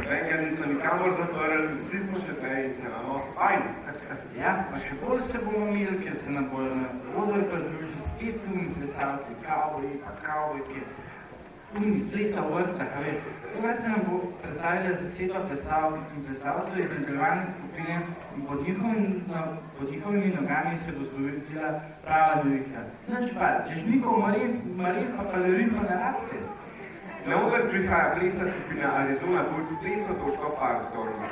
Venga nismo nikamor zaprli, vsi smo še prej in se imamo fajn. Ja, pa še bolj se bomo imeli, ker se nam bojo na odr pridruži spet tumi plesalci, kavboji, pa kavbojke, tumi z plesa v vrstah, a ve. Tukaj se nam bo predstavila zasedba plesalcev in plesalcev iz nadaljevalne skupine in pod njihovimi nogami se bo zgodila prava nevihta. Znači pa, težnikov Marin pa Palerin pa ne rabite. Na oder prihaja plesna skupina Arizona Bulls s plesno točko Firestorm.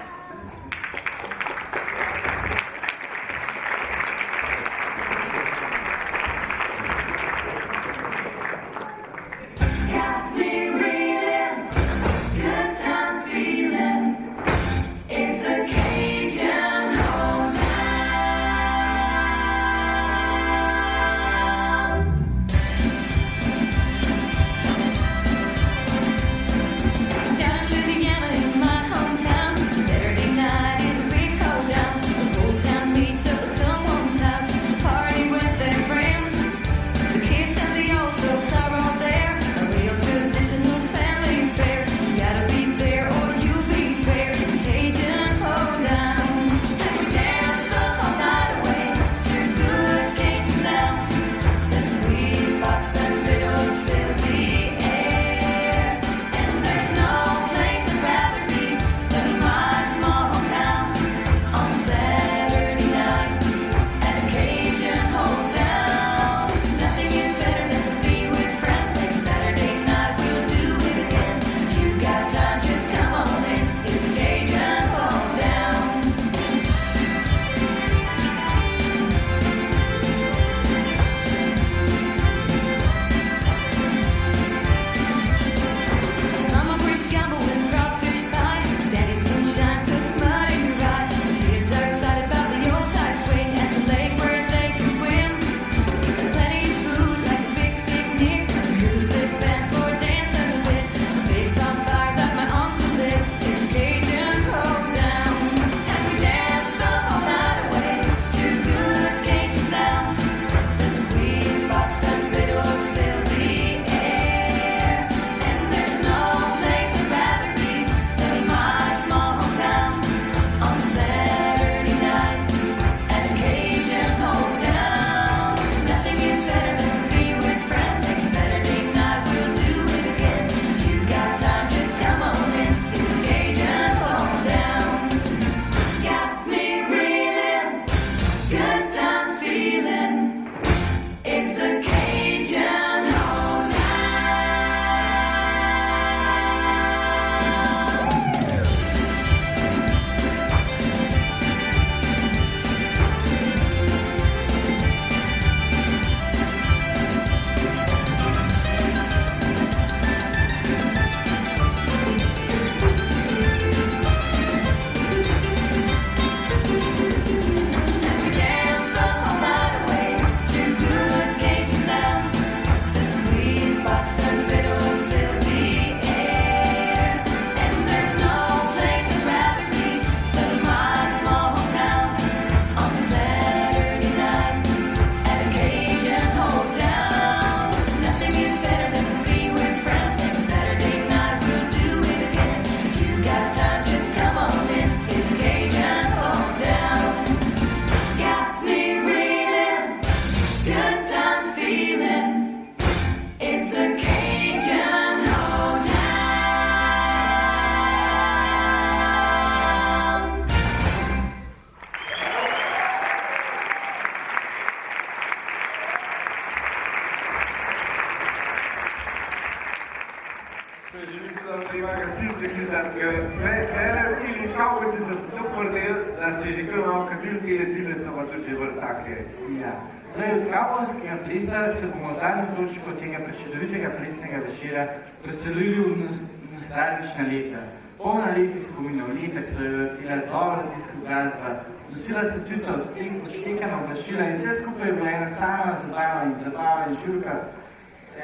Od kavbojskega plesa se bomo zadnjo točko tega prečudovitega plesnega večera preselili v nostalgična leta. Polna lepih spominov, leta, ki so jo vrtila dobra disko glasba, nosila se tista odštekana oblačila in vse skupaj je bila ena sama zabava in živka.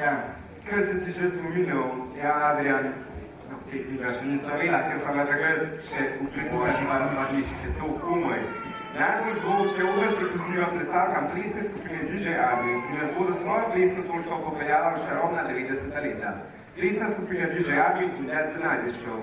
Ja, kar se tiče spominov, ja, Adrian, te knjiga še nisem vedela, ker sem ga takrat še v pripošči, pa še to umoj. Najbolj bo še oder prepozniva plesalkam plesne skupine DJ Adrian, ki nas bodo svojo plesno točko popeljala v čarobna 90. leta. Plesna skupina DJ Adrian in That's the Night Show.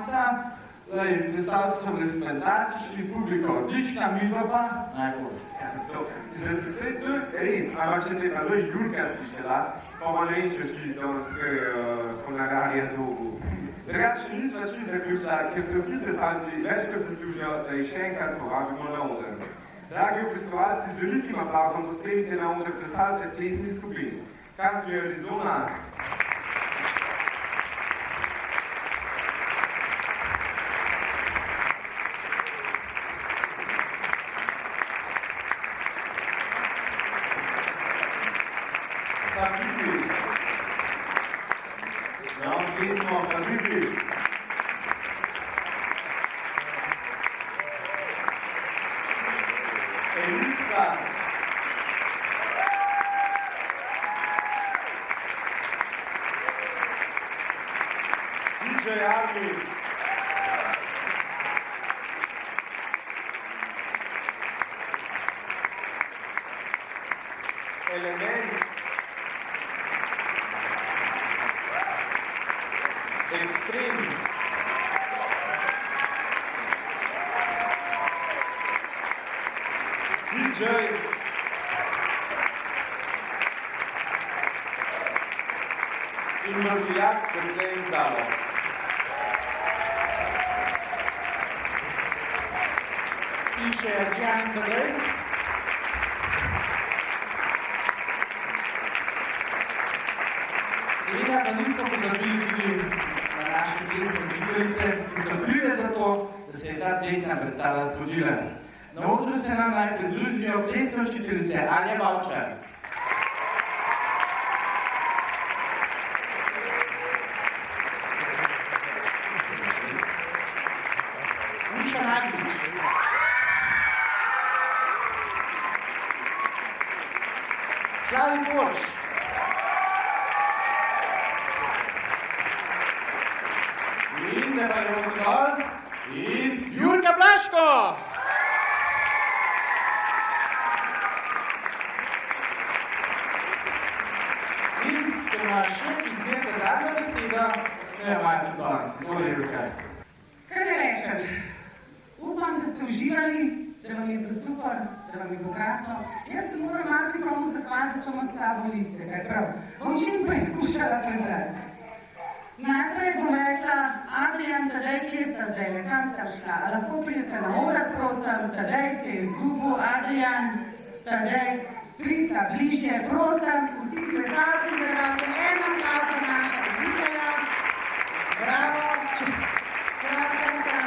konca. Plesalci so bili fantastični, publika odlična, midva pa najboljša. C'est tout, ampak če te pa zelo Jurka slišala, pa malo neče šli danes, ko na radio dolgo. Drugače nisva čisto zaključila, ker so vsi plesalci večkrat zaslužijo, da jih še enkrat povabimo na oder. Dragi obiskovalci, z velikim aplausom pospremite na oder plesalce plesnih skupin. Country Arizona. Element Extreme DJ in Mrtvijak Crkven Zalo. In še Jan Kadej. Seveda pa nismo pozabili tudi na naše plesne učiteljice, ki so krive za to, da se je ta plesna predstava zgodila. Na odru se nam naj pridružijo plesne učiteljice Anja Bavčar, Miša Naglič, Slavi Borš, in Jurka Blaško. In ker ima šef izbirka zadnja beseda, ne imate danes. Izvoli, Jurka. Kaj ne rečem? Upam, da ste uživali, da vam je bilo super, da vam je bogatno. Jaz se moram marsikomu zahvaliti, da to med sabo niste, kaj prav. Bom čim preizkušala prebrati. Najprej bom rekla, Adrian, Tadej, kje sta zdaj, kam sta šla? A lahko pridete na oder, prosim, Tadej se je izgubil, Adrian, Tadej, pridite bližje, prosim, vsi plesalci, gledalci, en aplauz za naša voditelja. Bravo, krasna sta,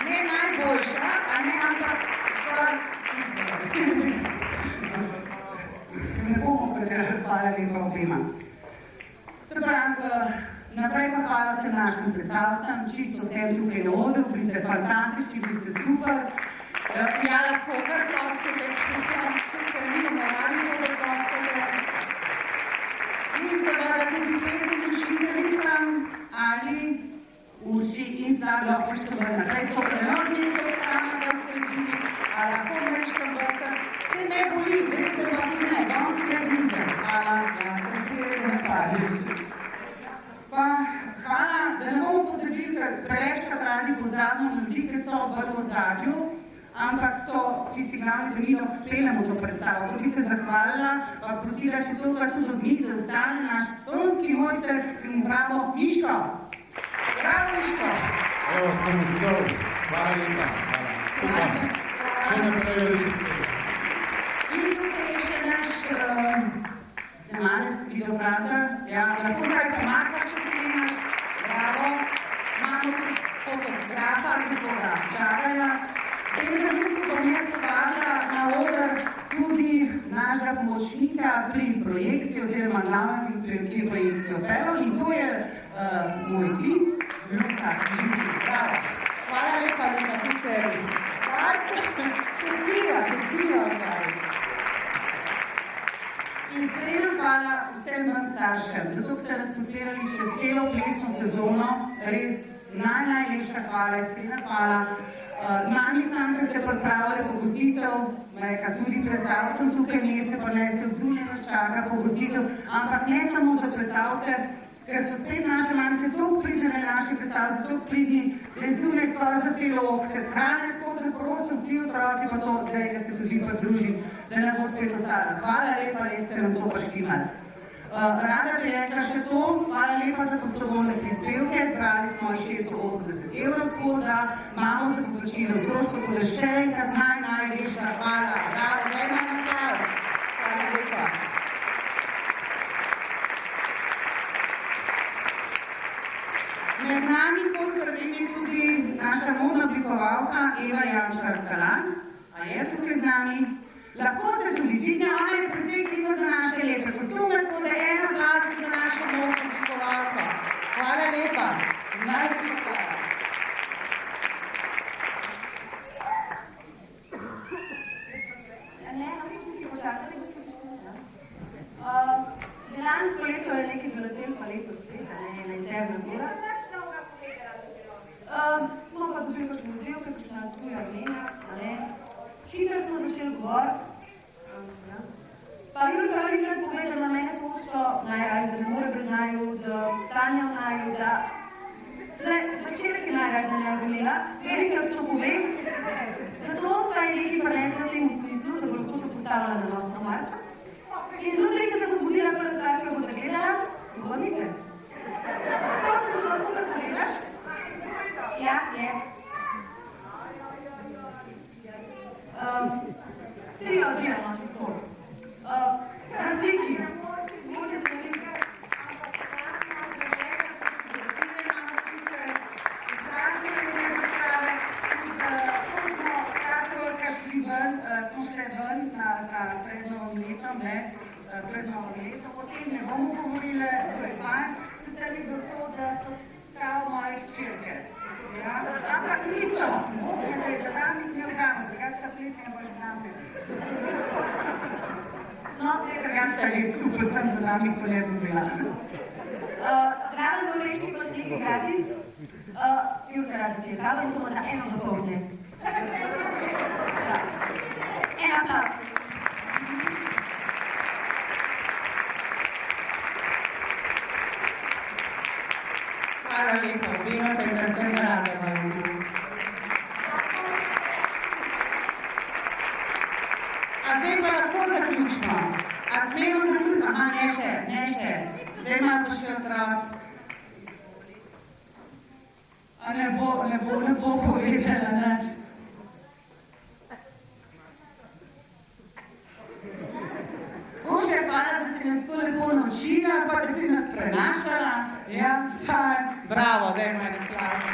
ne najboljša, a ne, ampak skoraj super. Ne bomo hvalili pa obima. Se pravi, naprej pa hvala se našim plesalcem, čisto vsem tukaj na odru, vi ste fantastični, vi ste super. Ja, lahko kar ploskate, ker nimamo radi kar ploskate. In seveda tudi plesnim učiteljicam, Ali, Urši in Slavi, lahko še bolj naprej stopite. No, zmijete vsega se v sredini, a lahko mečkam dosar. Se ne boli, gre se pa tudi ne, danes je dizel. Hvala, ja, se zbirate na pariš. Pa hvala, da ne bomo pozabili, ker prevečkrat radi pozabimo ljudi, ki so v ozadju, ampak so tisti glavni, da mi lahko speljamo to predstavo. To bi se zahvalila, pa prosila še toliko tudi od misli, ostane naš tonski mojster in bravo Miško. Bravo Miško. Evo, sem uspel. Hvala lepa. Hvala. Še naprej odlično. In tukaj je še naš snemalec, videografer. Ja, lahko zdaj pomakaš, če snemaš. Bravo. Imamo tudi fotografa, gospoda Čagarja. V tem trenutku bom jaz povabila na oder tudi našega pomočnika pri projekciji oziroma glavnem, ki je projekcijo pelal, in to je moj sin, Luka Živci. Bravo. Hvala lepa, Luka, tudi tebi. Se skriva vzaj. Iskrena hvala vsem vam staršem, zato ste nas podpirali čez celo plesno sezono, res najlepša hvala, iskrena hvala. Mamicam, ki ste pripravili pogostitev, reka tudi plesalcem tukaj mesta, pa ne ste odzunje nas čaka pogostitev, ampak ne samo za plesalce, ker so spet naše mamice toliko pridne, naši predstavci toliko pridni, da je zunaj skoraj za celo svet hrane, tako da prosim vsi otroci pa to, da se tudi pridružim, da ne bo spet ostalo. Hvala lepa, da ste nam to poštimali. Rada bi rekla še to, hvala lepa za prostovoljne prispevke, zbrali smo 680 evrov, tako da imamo za poplačilo stroškov, tako da še enkrat najlepša hvala. Bravo, dajmo en aplavz. Hvala lepa. Med nami, kolikor vem, je tudi naša modna oblikovalka Eva Jančar-Kalan, a je tukaj z nami. Lahko se tudi dvigne, ona je precej kriva za naše lepe kostume, tako da je en aplavz za našo modno oblikovalko. Hvala lepa. Najlepša hvala. Že lansko leto je nekaj bilo tem, pa leto spet, ena interna dela. Smo pa dobili kakšne vzdevke, kakšna tuja mnenja, hitro smo začeli govoriti. Pa Jurka velikrat pove, da na mene pošlo najraž, da ne more brez naju, da sanjam naju, da... Zvečerek je najraž, da ne bi imela, velikrat to povem. Zato sta je nekaj prinesla v tem smislu, da bo lahko to postavila na nosno marco. In zjutraj, ki se bo zbudila prva stvar, ki bo zagledala, govorite. Prosim, če lahko da pogledaš. Ja, je. Tri odviramo, če tako. Na sliki. Moče se vidi. Smo šli ven za pred novim letom, potem ne bomo govorile, to je fajn, tudi do to, da so kao moje hčerke. Ampak niso, za nami jih ne vzame, drugače sta pletne ne boš zname. No, drugače sta res super, sem za nami ko ne vzela. Zraven do vrečki pa še nekaj gratis. Jurka rada ti je kava in to bo za eno dopoldne. En aplavz. Hvala lepa, obima pa je, da sem rada valjda. A zdaj pa lahko zaključimo. A smemo zaključiti? Aha, ne še. Zdaj imajo pa še otroci. A ne bo povedala nič. Bože, hvala, da si nas tako lepo naučila, pa da si nas prenašala. Ja, fajn. Bravo, dajmo en aplavz.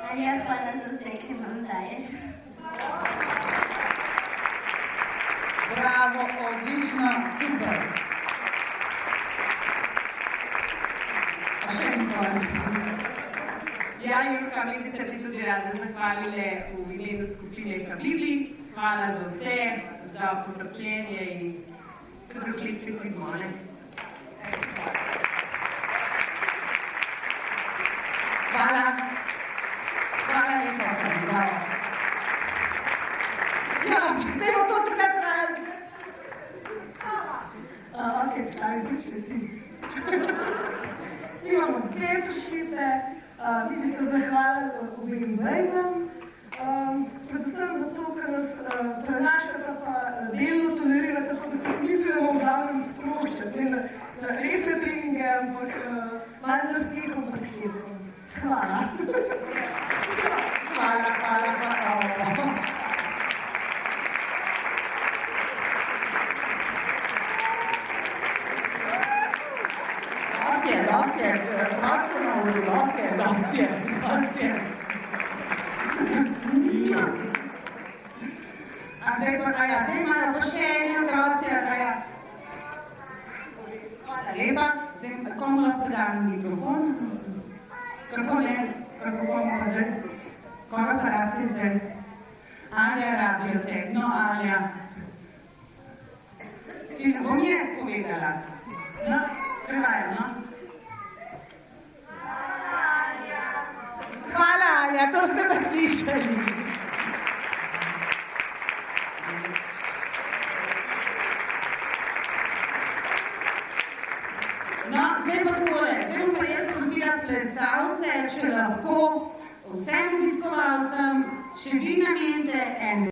Najlepša hvala za vse, ki nam daješ. Bravo, odlično, super. A še en konc. Ja, Jurka, mi bi se ti tudi rada zahvalile v imenu skupine Kabibli. Hvala za vse, za potrpljenje in se drugi spet vidimo, ne? Hvala. Hvala lepa, bravo. Ja, se bo to tukaj trajalo. Ok, stavi, tiče ti. Imamo dve pršice, mi bi se zahvalili obim bejbom, predvsem zato, ker nas prenašata pa delno tolerirata, pa da se vključujemo v glavnem sproščati, na resne treninge, ampak malo z nasmehom pa s hecom. Hvala. Hvala. Dosti je, otroci na uri, dosti je. A zdaj imajo pa še eni otroci, Hvala lepa. Zdaj, komu lahko dam mikrofon? Kako ne? Kako bomo pa zdaj? Koga pa rabite zdaj? Alja rabijo te. No, Alja. Si ne bom jaz povedala. No, prevajam, no? Hvala, Alja, to ste pa slišali. No, zdaj pa takole, zdaj bom pa jaz prosila plesalce, če lahko vsem obiskovalcem še vi namenite en